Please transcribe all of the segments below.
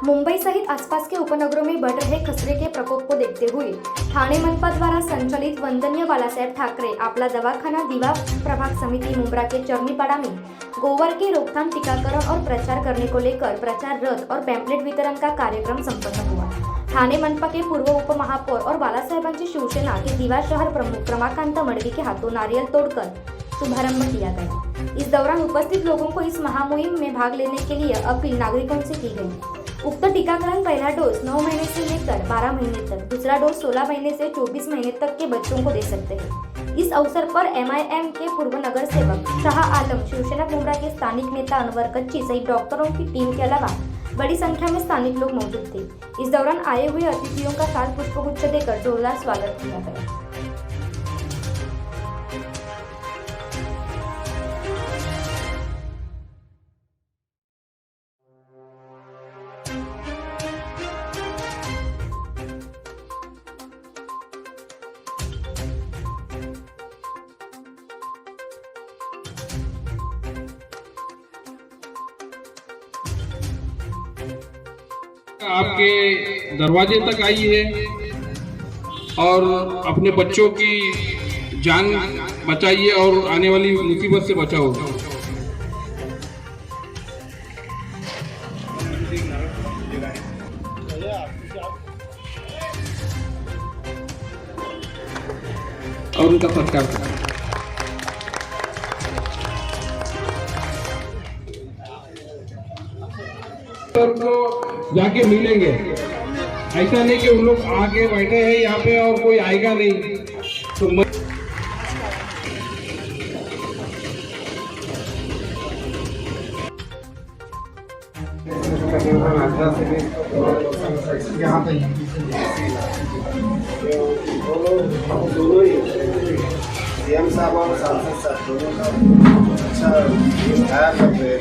मुंबई सहित आसपास के उपनगरों में बढ़ रहे खसरे के प्रकोप को देखते हुए ठाणे मनपा द्वारा संचालित वंदनीय बालासाहेब ठाकरे आपला दवाखाना दीवा प्रभाग समिति मुंब्रा के चरनीपाड़ा में गोवर के रोकथाम, टीकाकरण और प्रचार करने को लेकर प्रचार रथ और पैम्पलेट वितरण का कार्यक्रम संपन्न हुआ। ठाणे मनपा के पूर्व उप महापौर और बालासाहेबांची शिवसेना के दीवा शहर प्रमुख रमाकांत मडवी के हाथों नारियल तोड़कर शुभारंभ किया गया। इस दौरान उपस्थित लोगों को इस महामुहिम में भाग लेने के लिए अपील नागरिकों से की गई। उक्त टीकाकरण पहला डोज 9 महीने से लेकर 12 महीने तक, दूसरा डोज 16 महीने से 24 महीने तक के बच्चों को दे सकते हैं। इस अवसर पर MIM के पूर्व नगर सेवक शाह आलम, शिवसेना मुंब्रा के स्थानिक नेता अनवर कच्ची सहित डॉक्टरों की टीम के अलावा बड़ी संख्या में स्थानिक लोग मौजूद थे। इस दौरान आए हुए अतिथियों का साथ पुष्पगुच्छ देकर जोरदार स्वागत किया गया। आपके दरवाजे तक आई है और अपने बच्चों की जान बचाइए और आने वाली मुसीबत से बचाओ। और उनका सत्कार करें। जाके मिलेंगे, ऐसा नहीं कि उन लोग आके बैठे हैं यहाँ पे और कोई आएगा नहीं। तो यहाँ पे दोनों ही CM साहब और सांसद साहब दोनों का अच्छा ख्याल रखते हैं।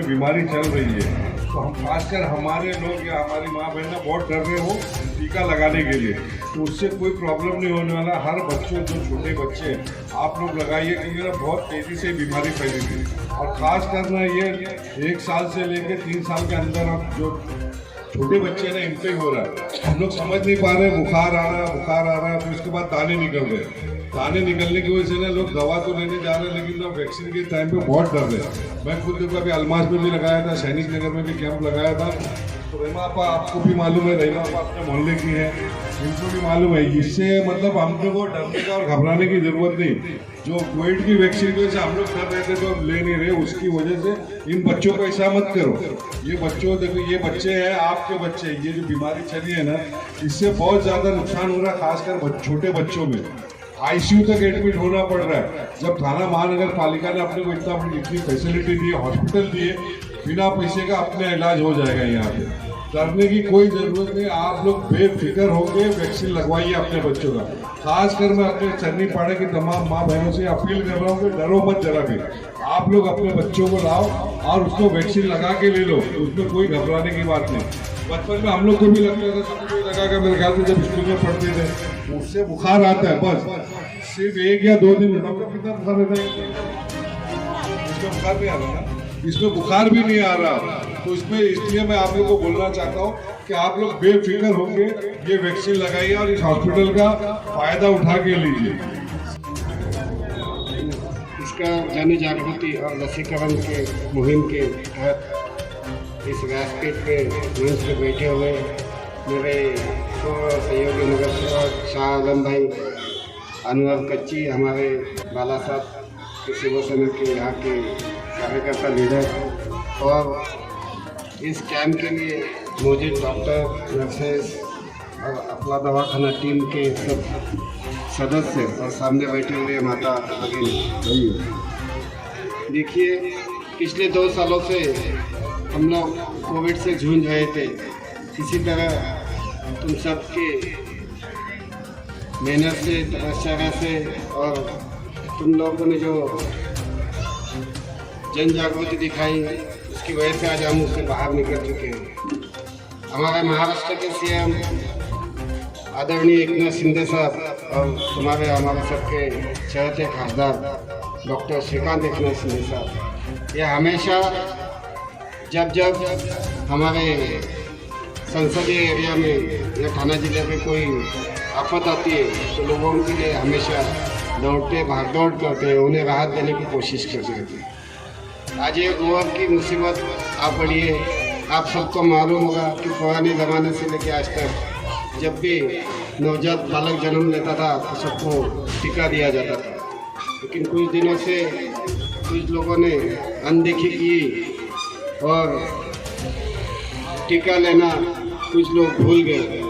बीमारी चल रही है तो हम खासकर हमारे लोग या हमारी माँ बहन बहुत डर रहे हो टीका लगाने के लिए, तो उससे कोई प्रॉब्लम नहीं होने वाला। हर बच्चों जो छोटे बच्चे हैं आप लोग लगाइए, क्योंकि ना बहुत तेज़ी से बीमारी फैलेगी। और ख़ास कर ना ये 1 साल से लेकर 3 साल के अंदर अब जो छोटे बच्चे ना इनसे हो रहा है, हम लोग समझ नहीं पा रहे। बुखार आ रहा है, फिर उसके बाद दाने निकल रहे हैं। दाने निकलने की वजह से ना लोग दवा तो लेने जा रहे हैं, लेकिन ना वैक्सीन के टाइम पे बहुत डर रहे हैं। मैं खुद देखो अभी अलमास में भी लगाया था, सैनिक नगर में भी कैंप लगाया था। तो रेमा आपा आपको भी मालूम है, रेमा आपा अपने मोहल्ले की है, इनको भी मालूम है। इससे मतलब हम लोग को डरने का और घबराने की जरूरत नहीं। जो कोविड की वैक्सीन की वजह से हम लोग कर रहे थे तो ले नहीं रहे, उसकी वजह से इन बच्चों को ऐसा मत करो। ये बच्चों देखो, ये बच्चे हैं आपके बच्चे, ये जो बीमारी चली है ना, इससे बहुत ज़्यादा नुकसान हो रहा है, खासकर छोटे बच्चों में। ICU तक एडमिट होना पड़ रहा है। जब थाना महानगर पालिका ने अपने को इतनी फैसिलिटी दी है, हॉस्पिटल दिए, बिना पैसे का अपना इलाज हो जाएगा। यहाँ पे डरने की कोई ज़रूरत नहीं। आप लोग बेफिक्र होकर वैक्सीन लगवाइए अपने बच्चों का। खासकर मैं अपने चरनीपाड़ा की तमाम माँ बहनों से अपील कर रहा हूँ कि डरो मत जरा भी। आप लोग अपने बच्चों को लाओ और उसको वैक्सीन लगा के ले लो, उसमें कोई घबराने की बात नहीं। बचपन में हम लोग को भी लगता था, सबको लगा कर मेरे ख्याल से जब स्कूल में पढ़ते थे, उससे बुखार आता है, बस सिर्फ 1 या 2 दिन। कितना बुखार रहता है? इसमें बुखार नहीं आ रहा ना, इसमें बुखार भी नहीं आ रहा। तो इसमें इसलिए मैं आप लोग को बोलना चाहता हूँ कि आप लोग बेफिक्र होकर ये वैक्सीन लगाइए और इस हॉस्पिटल का फायदा उठा के लीजिए। इसका जन जागृति और लसीकरण के मुहिम के तहत इस व्यासपीठ पे मंच पे बैठे हुए मेरे सहयोगी नगर सेवक शाह आलम भाई, अनवर कच्ची, हमारे बालासाहब के शिवसेना के यहाँ के कार्यकर्ता लीडर, और इस कैंप के लिए मौजूद डॉक्टर, नर्सेस और अपना दवाखाना टीम के सब सदस्य और सामने बैठे हुए माता भगिनी। देखिए, पिछले 2 सालों से हम लोग कोविड से जूझ रहे थे। किसी तरह तुम सबके मेहनत से, तपस्या से और तुम लोगों ने जो जन जागृति दिखाई, उसकी वजह से आज हम उससे बाहर निकल चुके हैं। हमारे महाराष्ट्र के सीएम आदरणीय एकनाथ शिंदे साहब और हमारे सबके चहेते खासदार डॉक्टर श्रीकांत एकनाथ शिंदे साहब, ये हमेशा जब हमारे संसदीय एरिया में या थाना जिले में कोई आफत आती है तो लोगों के लिए हमेशा दौड़ते भागदौड़ करते हैं, उन्हें राहत देने की कोशिश करते रहते हैं। आज ये गोबर की मुसीबत आ पड़ी है। आप सबको मालूम होगा कि पुराने ज़माने से लेकर आज तक जब भी नवजात बालक जन्म लेता था तो सबको टीका दिया जाता था, लेकिन कुछ दिनों से कुछ लोगों ने अनदेखी की और टीका लेना कुछ लोग भूल गए।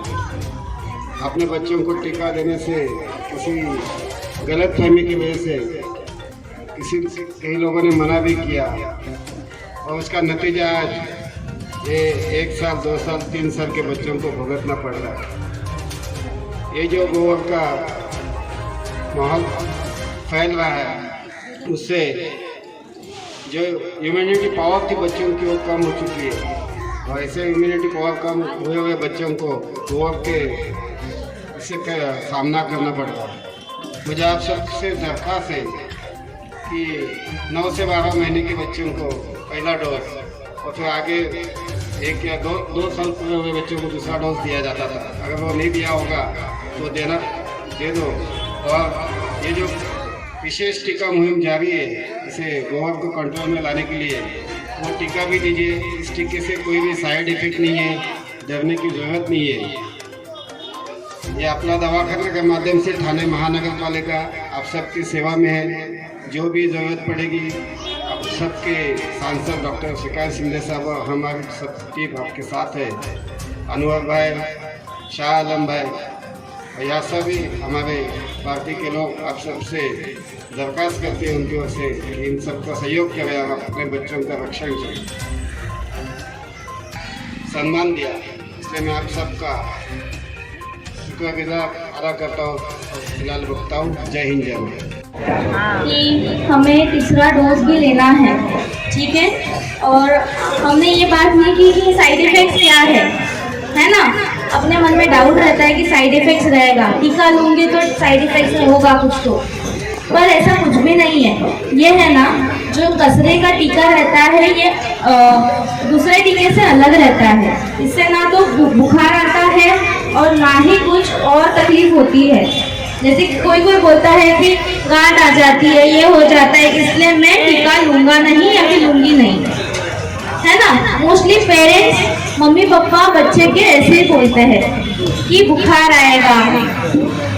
अपने बच्चों को टीका देने से किसी गलत फहमी की वजह से कई लोगों ने मना भी किया और उसका नतीजा आज ये 1 साल 2 साल 3 साल के बच्चों को भुगतना पड़ रहा है। ये जो गोबर का माहौल फैल रहा है उससे जो इम्यूनिटी पावर थी बच्चों की वो कम हो चुकी है और ऐसे इम्यूनिटी पावर कम हुए बच्चों को गोबर के इससे सामना करना पड़ रहा है। मुझे आप सबसे दरख्वास्त है कि 9 से 12 महीने के बच्चों को पहला डोज और फिर आगे 1 या 2 साल पूरे हुए बच्चों को दूसरा डोज दिया जाता था। अगर वो नहीं दिया होगा तो दे दो। और ये जो विशेष टीका मुहिम जारी है इसे गोबर को कंट्रोल में लाने के लिए वो टीका भी दीजिए। इस टीके से कोई भी साइड इफेक्ट नहीं है, डरने की ज़रूरत नहीं है। ये अपना दवाखाना के माध्यम से थाने महानगर पालिका आप सबकी सेवा में है। जो भी ज़रूरत पड़ेगी आप सबके सांसद डॉक्टर श्रीकांत शिंदे साहब और हमारी सब टीम आपके साथ है। अनवर भाई, शाह आलम भाई और यह सभी हमारे पार्टी के लोग आप सबसे दरख्वास्त करते हैं उनकी ओर से कि इन सबका सहयोग करें और अपने बच्चों का रक्षण करें। सम्मान दिया इसलिए मैं आप सबका शुक्रगुजार अदा करता हूँ। फिलहाल रुकता हूँ। जय हिंद जय भारत। कि हमें तीसरा डोज भी लेना है, ठीक है। और हमने ये बात नहीं की कि साइड इफेक्ट्स क्या है ना। अपने मन में डाउट रहता है कि साइड इफेक्ट्स रहेगा, टीका लूँगी तो साइड इफेक्ट्स होगा कुछ तो, पर ऐसा कुछ भी नहीं है। ये है ना जो कचरे का टीका रहता है ये दूसरे टीके से अलग रहता है। इससे ना तो बुखार आता है और ना ही कुछ और तकलीफ होती है। जैसे कोई बोलता है कि गांठ आ जाती है, ये हो जाता है, इसलिए मैं टीका लूँगा नहीं या फिर लूँगी नहीं, है ना। मोस्टली पेरेंट्स मम्मी पापा बच्चे के ऐसे ही बोलते हैं कि बुखार आएगा,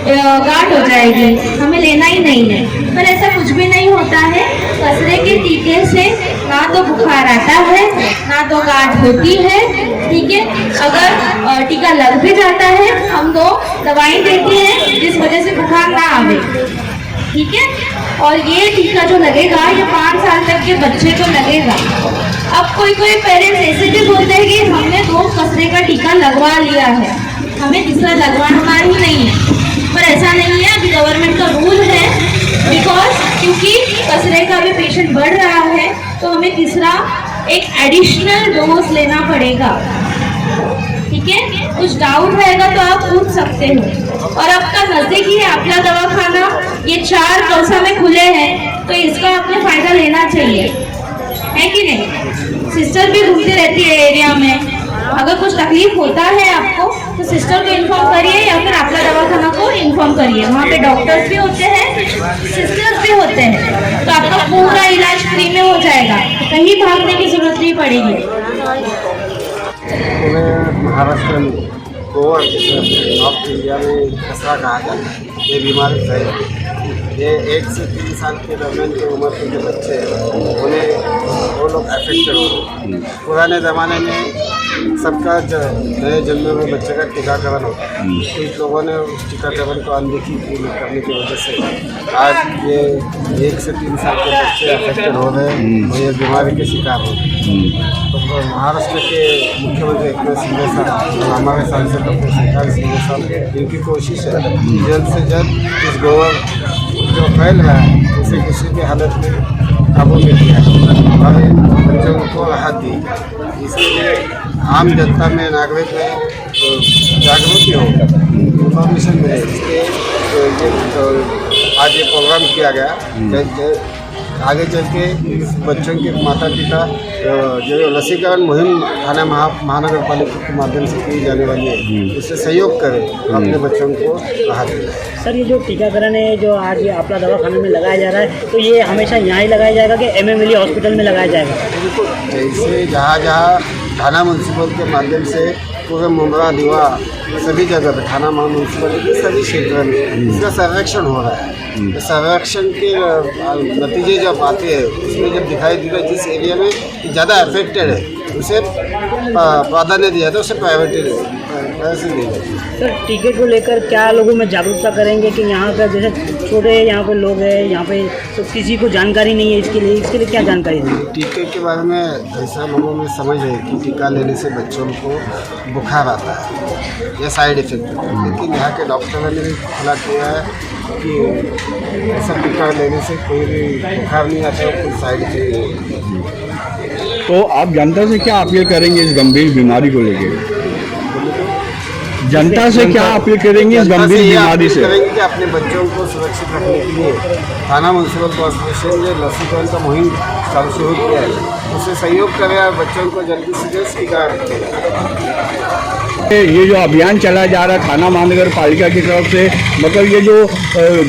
गांठ हो जाएगी, हमें लेना ही नहीं है, पर ऐसा कुछ भी नहीं होता है। कचरे के टीके से ना तो बुखार आता है ना तो गांठ होती है, ठीक है। अगर टीका लग भी जाता है हम तो दवाई देते हैं जिस वजह से बुखार ना आवे, ठीक है। और ये टीका जो लगेगा ये 5 साल तक के बच्चे को लगेगा। अब कोई पेरेंट्स ऐसे भी बोलते हैं कि हमने 2 कचरे का टीका लगवा लिया है, हमें तीसरा लगवाना ही नहीं है, पर ऐसा नहीं है। अभी गवर्नमेंट का रूल है क्योंकि कचरे का भी पेशेंट बढ़ रहा है तो हमें तीसरा एक एडिशनल डोज लेना पड़ेगा, ठीक है। कुछ डाउट रहेगा तो आप पूछ सकते हो। और आपका नज़दीक ही आपका दवाखाना ये 4 कौसा में खुले हैं तो इसका आपने फ़ायदा लेना चाहिए, है कि नहीं। सिस्टर भी घूमती रहती है एरिया में, अगर कुछ तकलीफ होता है आपको तो सिस्टर को इन्फॉर्म करिए या फिर आपका दवाखाना को इन्फॉर्म करिए। वहाँ पे डॉक्टर्स भी होते हैं, सिस्टर्स भी होते हैं, तो आपका पूरा इलाज फ्री में हो जाएगा, कहीं भागने की जरूरत नहीं पड़ेगी। पूरे महाराष्ट्र में गोवर नॉर्थ इंडिया में खसरा कहा जाता है। ये बीमारी है, ये 1 से 3 साल के दरमियान की उम्र के जो बच्चे हैं उन्हें वो लोग अफेक्टेड होते हैं। पुराने ज़माने में सबका नए जन्मे हुए बच्चे का टीकाकरण होता है, कुछ लोगों ने उस टीकाकरण को अनदेखी करने की वजह से आज ये 1 से 3 साल के बच्चे अफेक्टेड हो रहे हैं और ये बीमारी के शिकार हो रहे हैं। तो महाराष्ट्र के मुख्यमंत्री एकनाथ शिंदे साहब और हमारे सांसद डॉक्टर श्रीकांत शिंदे साहब, इनकी कोशिश है जल्द से जल्द इस गोबर जो फैल रहा है उसे किसी भी हालत में काबू में किया और बच्चों को राहत दी। इसके लिए आम जनता में, नागरिक में जागृति हो, इन्फॉर्मेशन मिले, इसके आज ये प्रोग्राम किया गया। आगे चल के इस बच्चों के माता पिता जो लसीकरण मुहिम थाना महानगर पालिका के माध्यम से की जाने वाली है, उससे सहयोग करें, अपने बच्चों को राहत दें। सर, ये जो टीकाकरण है जो आज ये आपला दवाखाना में लगाया जा रहा है, तो ये हमेशा यहाँ ही लगाया जाएगा कि एमएमएलई हॉस्पिटल में लगाया जाएगा? बिल्कुल, जैसे जहाँ जहाँ थाना म्यूनसिपल के माध्यम से पूरे मुंद्रा दीवा सभी जगह पे थाना म्यूनसिपलिटी के सभी क्षेत्रों में इसका सर्वेक्षण हो रहा है। तो सर्वेक्षण के नतीजे जब आते हैं उसमें जब दिखाई देता है जिस एरिया में ज़्यादा अफेक्टेड है उसे प्राधान्य दिया जाता है, उसे प्रायोरिटी दी जाती है। सर, टीके को लेकर क्या लोगों में जागरूकता करेंगे कि यहाँ पर जैसे छोटे यहाँ पे लोग हैं यहाँ पे, तो किसी को जानकारी नहीं है, इसके लिए क्या जानकारी देंगे? टीके के बारे में ऐसा लोगों में समझ है कि टीका लेने से बच्चों को बुखार आता है या साइड इफेक्ट होता है, लेकिन यहाँ के डॉक्टरों ने भी खुला किया है कि ऐसा टीका लेने से कोई भी बुखार नहीं आता, कोई साइड इफेक्ट नहीं। तो आप जनता से क्या अपील करेंगे इस गंभीर बीमारी को लेकर? जनता से क्या अपील करेंगे इस गंभीर बीमारी से? करेंगे कि अपने बच्चों को सुरक्षित रखने के लिए थाना म्यूनसिपल कॉर्पोरेशन ने लसीकरण का मुहिम शुरू किया है, उससे सहयोग करें और बच्चों को जल्दी से जल्द टीका रखें। ये जो अभियान चलाया जा रहा है थाना महानगर पालिका की तरफ से, मतलब ये जो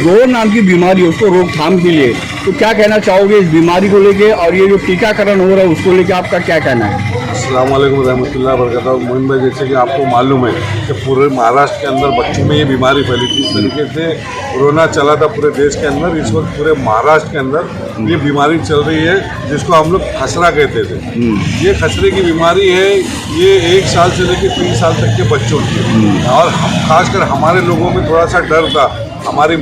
गौर नाम की बीमारी है उसको रोकथाम के लिए, तो क्या कहना चाहोगे इस बीमारी को लेके, और ये जो टीकाकरण हो रहा है उसको लेके आपका क्या कहना है? अस्सलाम वालेकुम रहमतुल्लाह बरकातहू। मोइन भाई, जैसे कि आपको मालूम है कि पूरे महाराष्ट्र के अंदर बच्चों में ये बीमारी फैली थी। इस तरीके से कोरोना चला था पूरे देश के अंदर, इस वक्त पूरे महाराष्ट्र के अंदर ये बीमारी चल रही है जिसको हम लोग खसरा कहते थे। ये खसरे की बीमारी है, ये 1 साल से लेकर 3 साल तक के बच्चों की, और खासकर हमारे लोगों में थोड़ा सा डर था। हमारी